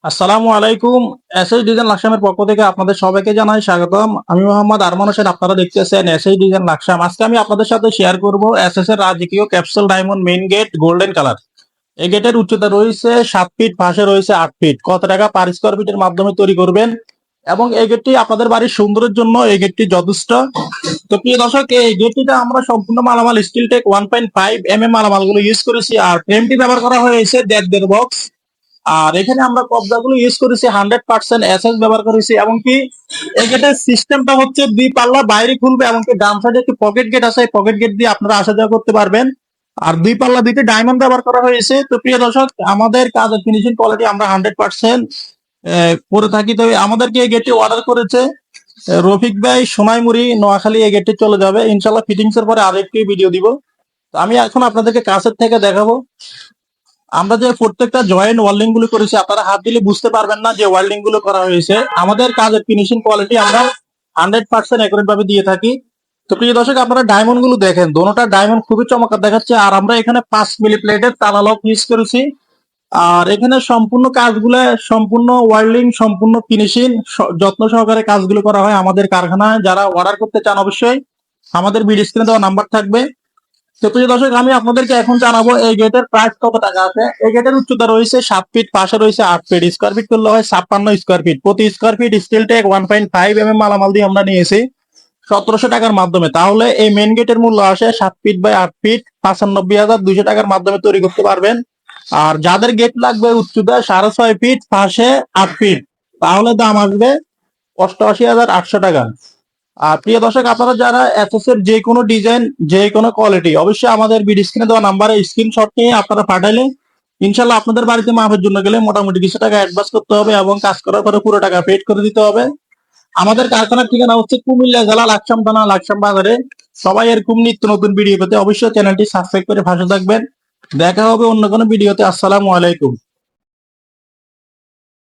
আসসালামু আলাইকুম। SS design লাকসামের পক্ষ থেকে আপনাদের সবাইকে জানাই স্বাগতম। আমি মোহাম্মদ আরমান হোসেন। আপনারা দেখতেছেন এসএস ডিজাইন লাকসাম। আজকে আমি আপনাদের সাথে শেয়ার করব এসএস এর রাজকীয় capsule diamond main gate golden colour. এই গেটের উচ্চতা রয়েছে 7 ফিট, পাশে রয়েছে 8 ফিট। কত টাকা পার স্কোয়ার ফিটের মাধ্যমে তৈরি করবেন এবং এই গেটটি আপনাদের বাড়ির সৌন্দর্যের জন্য এই গেটটি যথেষ্ট। তো প্রিয় দর্শক, এই গেটটিতে আমরা সম্পূর্ণ মালামাল স্টিল টেক 1.5 মালামালগুলো ইউজ করেছি, আর ফ্রেমটি ব্যবহার করা হয়েছে দেড় বক্স। আর এখানে আমরা কবজাগুলো ইউজ করেছি 100% এসএস ব্যবহার করেছি। এমনকি এই গেটের সিস্টেমটা হচ্ছে 2 পাল্লা বাইরে খুলবে, এমনকি ডান সাইডে একটি পকেট গেট আছে, পকেট গেট দিয়ে আপনারা আসা যাওয়া করতে পারবেন। আর 2 পাল্লা 2টি ডায়মন্ড ব্যবহার করা হয়েছে। তো প্রিয় দর্শক, আমাদের কাজের ফিনিশিং কোয়ালিটি আমরা 100% করে থাকি। তো আমাদেরকে এই গেটটি অর্ডার করেছে রফিক ভাই, সোনাইমুড়ি, নোয়াখালী। এই গেটটি চলে যাবে ইনশাল্লাহ। ফিটিংস এর পরে আরেকটি ভিডিও দিব। তো আমি এখন আপনাদেরকে কাছের থেকে দেখাবো। আমরা যে প্রত্যেকটা জয়েন্ট ওয়েল্ডিং গুলো করেছি, আপনারা হাত দিলে বুঝতে পারবেন না যে ওয়েল্ডিং গুলো করা হয়েছে। আমাদের কাজের ফিনিশিং কোয়ালিটি আমরা 100% একুরেট ভাবে দিয়ে থাকি। তো প্রিয় দর্শক, আপনারা ডায়মন্ড গুলো দেখেন, দোনোটা ডায়মন্ড খুবই চমৎকার দেখাচ্ছে। আর আমরা এখানে 5 মিলি প্লেটের তালা লক ইউজ করেছি। আর এখানে সম্পূর্ণ কাজগুলো, সম্পূর্ণ ওয়েল্ডিং, সম্পূর্ণ ফিনিশিং যত্ন সহকারে কাজগুলো করা হয় আমাদের কারখানায়। যারা অর্ডার করতে চান অবশ্যই আমাদের ভিডিও স্ক্রিনে দেওয়া নাম্বার থাকবে। তো প্রিয় দর্শক, আমি আপনাদেরকে এখন জানাবো এই গেটের প্রাইস কত টাকা আছে। এই গেটের উচ্চতা রয়েছে 7 ফিট, পাশে রয়েছে 8 ফিট। স্কোয়ার ফিট করলে হয় 56 স্কোয়ার ফিট। প্রতি স্কোয়ার ফিট স্টিল টেক 1.5 মালামাল দিয়ে আমরা নিয়েছি 1700 টাকার মাধ্যমে। তাহলে এই মেন গেটের মূল্য আসে 7 ফিট বাই 8 ফিট 95,200 টাকার মাধ্যমে তৈরি করতে পারবেন। আর যাদের গেট লাগবে উচ্চতা 6.5 ফিট, পাশে 8 ফিট, তাহলে দাম আসবে 88,800 টাকা। আর প্রিয় দর্শক, আপনারা যারা এসএস এর যে কোনো ডিজাইন, যে কোনো কোয়ালিটি, অবশ্যই আমাদের ভিডিও স্ক্রিনে দেওয়া নাম্বারে স্ক্রিনশট নিয়ে আপনারা পাঠাইলে ইনশাল্লাহ আপনাদের বাড়িতে মাপের জন্য গেলে মোটামুটি কিছু টাকা অ্যাডভান্স করতে হবে এবং কাজ করার পরে পুরো টাকা পেড করে দিতে হবে। আমাদের কারখানার ঠিকানা হচ্ছে কুমিল্লা জেলা লাকসাম থানা, লাকসাম বাজারে। সবাই এরকম নিত্য নতুন ভিডিও পেতে অবশ্যই চ্যানেলটি সাবস্ক্রাইব করে পাশে থাকবেন। দেখা হবে অন্য কোনো ভিডিওতে। আসসালামু আলাইকুম।